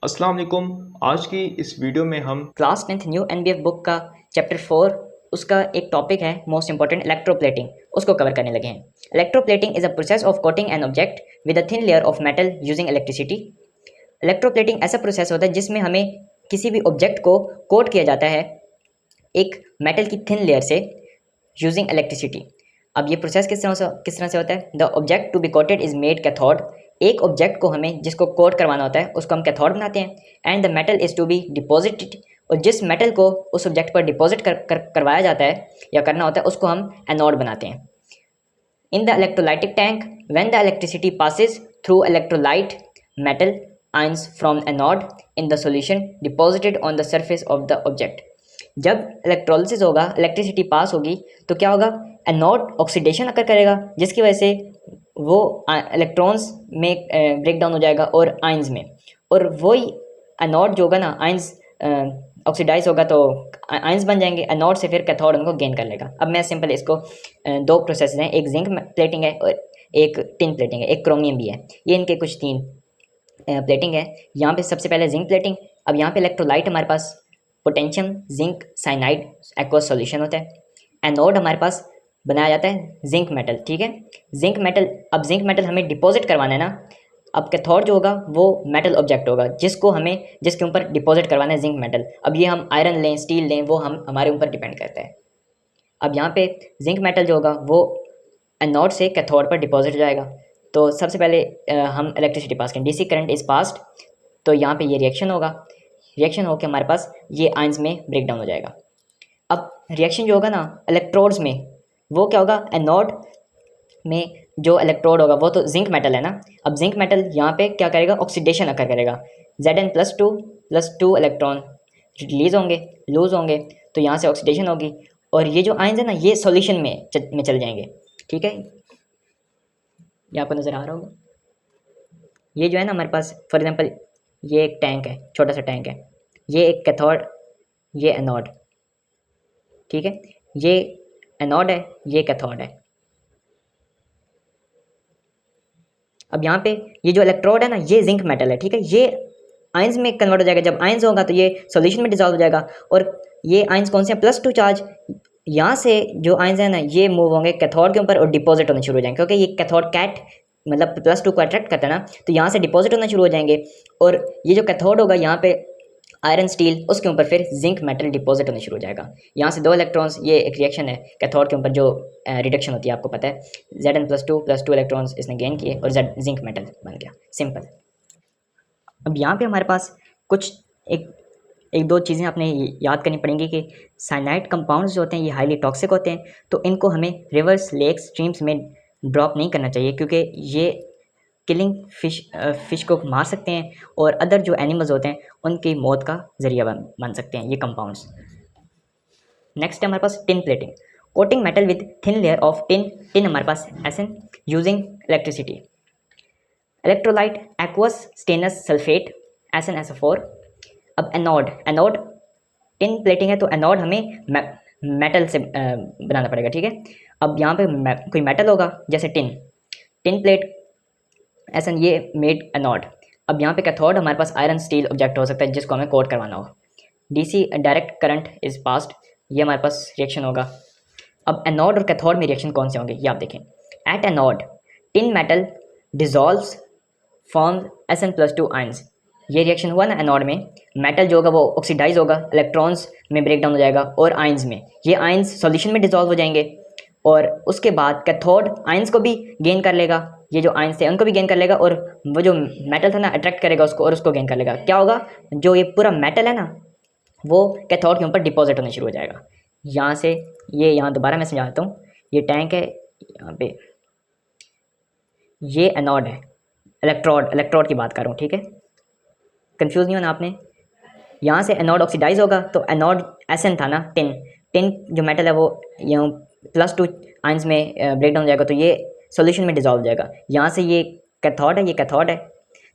अस्सलाम वालेकुम। आज की इस वीडियो में हम class 10th new NBF book का चैप्टर 4 उसका एक टॉपिक है मोस्ट इंपॉर्टेंट इलेक्ट्रोप्लेटिंग, उसको कवर करने लगे हैं। Electroplating is a process of coating an object with a thin layer of metal using electricity. Electroplating ऐसा प्रोसेस होता है जिसमें हमें किसी भी ऑब्जेक्ट को कोट किया जाता है एक मेटल की थिन लेयर से यूजिंग इलेक्ट्रिसिटी। अब ये प्रोसेस किस तरह से होता है? The object to be coated is made cathode. एक ऑब्जेक्ट को हमें जिसको कोट करवाना होता है उसको हम कैथोड बनाते हैं। And the metal is to be deposited, और जिस मेटल को उस ऑब्जेक्ट पर डिपॉजिट करवाया जाता है या करना होता है उसको हम एनोड बनाते हैं। In the electrolytic tank, when the electricity passes through electrolyte, metal ions from anode in the solution deposited on the surface of the object. जब इलेक्ट्रोलिसिस होगा, इलेक्ट्रिसिटी पास होगी तो क्या होगा? एनोड ऑक्सीडेशन अकर करेगा जिसकी वजह से वो इलेक्ट्रॉन्स में ब्रेक डाउन हो जाएगा और आइंस में, और वही एनोड जो होगा ना, आइंस ऑक्सीडाइज होगा तो आयंस बन जाएंगे। एनोड से फिर कैथोड उनको गेन कर लेगा। अब मैं सिंपल इसको दो प्रोसेस हैं, एक जिंक प्लेटिंग है और एक टिन प्लेटिंग है, एक क्रोमियम भी है। ये इनके कुछ तीन प्लेटिंग है। यहाँ पे सबसे पहले जिंक प्लेटिंग। अब यहाँ पे इलेक्ट्रोलाइट हमारे पास potassium zinc cyanide aqueous solution होता है। एनोड हमारे पास बनाया जाता है जिंक मेटल, ठीक है, जिंक मेटल। अब जिंक मेटल हमें डिपॉजिट करवाना है ना। अब कैथोड जो होगा वो मेटल ऑब्जेक्ट होगा जिसके ऊपर डिपॉजिट करवाना है जिंक मेटल। अब ये हम आयरन लें, स्टील लें, वो हम हमारे ऊपर डिपेंड करता है। अब यहाँ पे जिंक मेटल जो होगा वो एनोड से कैथोड पर डिपॉजिट हो जाएगा। तो सबसे पहले हम इलेक्ट्रिसिटी पास करें, डीसी करंट इज पास्ड, तो यहाँ पे ये रिएक्शन होगा। रिएक्शन होकर हमारे पास ये आयंस में ब्रेक डाउन हो जाएगा। अब रिएक्शन जो होगा ना इलेक्ट्रोड्स में, वो क्या होगा? एनोड में जो इलेक्ट्रोड होगा वो तो जिंक मेटल है ना। अब जिंक मेटल यहाँ पे क्या करेगा? ऑक्सीडेशन अकर करेगा। Zn+2 इलेक्ट्रॉन रिलीज होंगे, लूज होंगे, तो यहाँ से ऑक्सीडेशन होगी और ये जो आयंस है ना ये सॉल्यूशन में चल जाएंगे, ठीक है। ये आपको नज़र आ रहा होगा। ये जो है ना हमारे पास, फॉर एग्जांपल ये एक टैंक है, छोटा सा टैंक है, ये एक कैथोड, ये एनोड, ठीक है। ये एनोड है, ये कैथोड है। अब यहाँ पे ये जो इलेक्ट्रोड है ना ये जिंक मेटल है, ठीक है। ये आयंस में कन्वर्ट हो जाएगा। जब आयंस होगा तो ये सॉल्यूशन में डिसॉल्व हो जाएगा, और ये आयंस कौन से हैं? +2 चार्ज। यहाँ से जो आयंस है ना ये मूव होंगे कैथोड के ऊपर और डिपॉजिट होने शुरू हो जाएंगे, क्योंकि ये कैथोड कैट मतलब +2 को अट्रैक्ट करता है ना, तो यहाँ से डिपॉजिट होना शुरू हो जाएंगे। और ये जो कैथोड होगा यहाँ पे आयरन स्टील, उसके ऊपर फिर जिंक मेटल डिपॉजिट होने शुरू हो जाएगा। यहाँ से दो इलेक्ट्रॉन्स, ये एक रिएक्शन है कैथोड के ऊपर जो रिडक्शन होती है, आपको पता है। Zn+2 इलेक्ट्रॉन्स इसने गेन किए और जिंक मेटल बन गया, सिंपल। अब यहाँ पे हमारे पास कुछ एक दो चीज़ें आपने याद करनी पड़ेंगी कि साइनाइड कंपाउंड्स जो होते हैं ये हाईली टॉक्सिक होते हैं, तो इनको हमें रिवर्स, लेक्स, स्ट्रीम्स में ड्रॉप नहीं करना चाहिए, क्योंकि ये किलिंग फिश को मार सकते हैं और अदर जो एनिमल्स होते हैं उनकी मौत का ज़रिया बन सकते हैं ये कंपाउंड्स। नेक्स्ट है हमारे पास tin plating. Coating metal with thin layer of tin हमारे पास एसन using electricity. Electrolyte aqueous stannous sulphate SnSO4। अब एनोड टिन प्लेटिंग है तो एनोड हमें मेटल से बनाना पड़ेगा, ठीक है। अब यहाँ पे कोई मेटल होगा जैसे टिन प्लेट एसन, ये मेड एनोड। अब यहाँ पे कैथोड हमारे पास आयरन स्टील ऑब्जेक्ट हो सकता है जिसको हमें कोट करवाना हो। DC direct current is passed, ये हमारे पास रिएक्शन होगा। अब एनोड और कैथोड में रिएक्शन कौन से होंगे ये आप देखें। At anode tin metal dissolves form Sn+2 ions. ये रिएक्शन हुआ ना एनोड में, मेटल जो होगा वो ऑक्सीडाइज होगा, इलेक्ट्रॉन्स में ब्रेक डाउन हो जाएगा और आयंस में, ये आयंस सॉल्यूशन में डिजॉल्व हो जाएंगे। और उसके बाद कैथोड आयंस को भी गेन कर लेगा, ये जो आयंस थे उनको भी गेन कर लेगा, और वो जो मेटल था ना अट्रैक्ट करेगा उसको और उसको गेन कर लेगा। क्या होगा? जो ये पूरा मेटल है ना वो कैथोड के ऊपर डिपॉजिट होने शुरू हो जाएगा। यहाँ से ये, यहाँ दोबारा मैं समझाता हूँ। ये टैंक है, यहाँ पे ये एनोड है, इलेक्ट्रोड की बात कर रहा हूँ, ठीक है, कंफ्यूज नहीं होना आपने। यहाँ से एनोड ऑक्सीडाइज होगा तो एनोड एसन था ना, टिन जो मेटल है वो यहाँ +2 आयंस में ब्रेक डाउन हो जाएगा, तो ये सॉल्यूशन में डिजॉल्व हो जाएगा। यहाँ से ये कैथोड है, ये कैथोड है,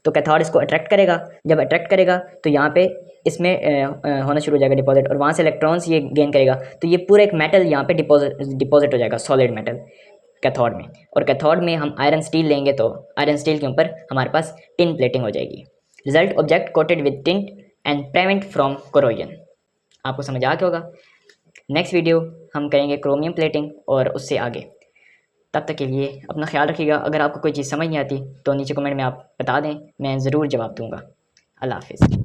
तो कैथोड इसको अट्रैक्ट करेगा। जब अट्रैक्ट करेगा तो यहाँ पे इसमें होना शुरू हो जाएगा डिपॉजिट, और वहाँ से इलेक्ट्रॉन्स ये गेन करेगा, तो ये पूरा एक मेटल यहाँ पे डिपॉजिट हो जाएगा, सॉलिड मेटल कैथोड में। और कैथोड में हम आयरन स्टील लेंगे तो आयरन स्टील के ऊपर हमारे पास टिन प्लेटिंग हो जाएगी। Result object coated with tint and prevent from corrosion. आपको समझ आ गया होगा। नेक्स्ट वीडियो हम करेंगे क्रोमियम प्लेटिंग और उससे आगे। तब तक के लिए अपना ख्याल रखिएगा। अगर आपको कोई चीज़ समझ नहीं आती तो नीचे कमेंट में आप बता दें, मैं ज़रूर जवाब दूंगा। अल्लाह हाफिज़।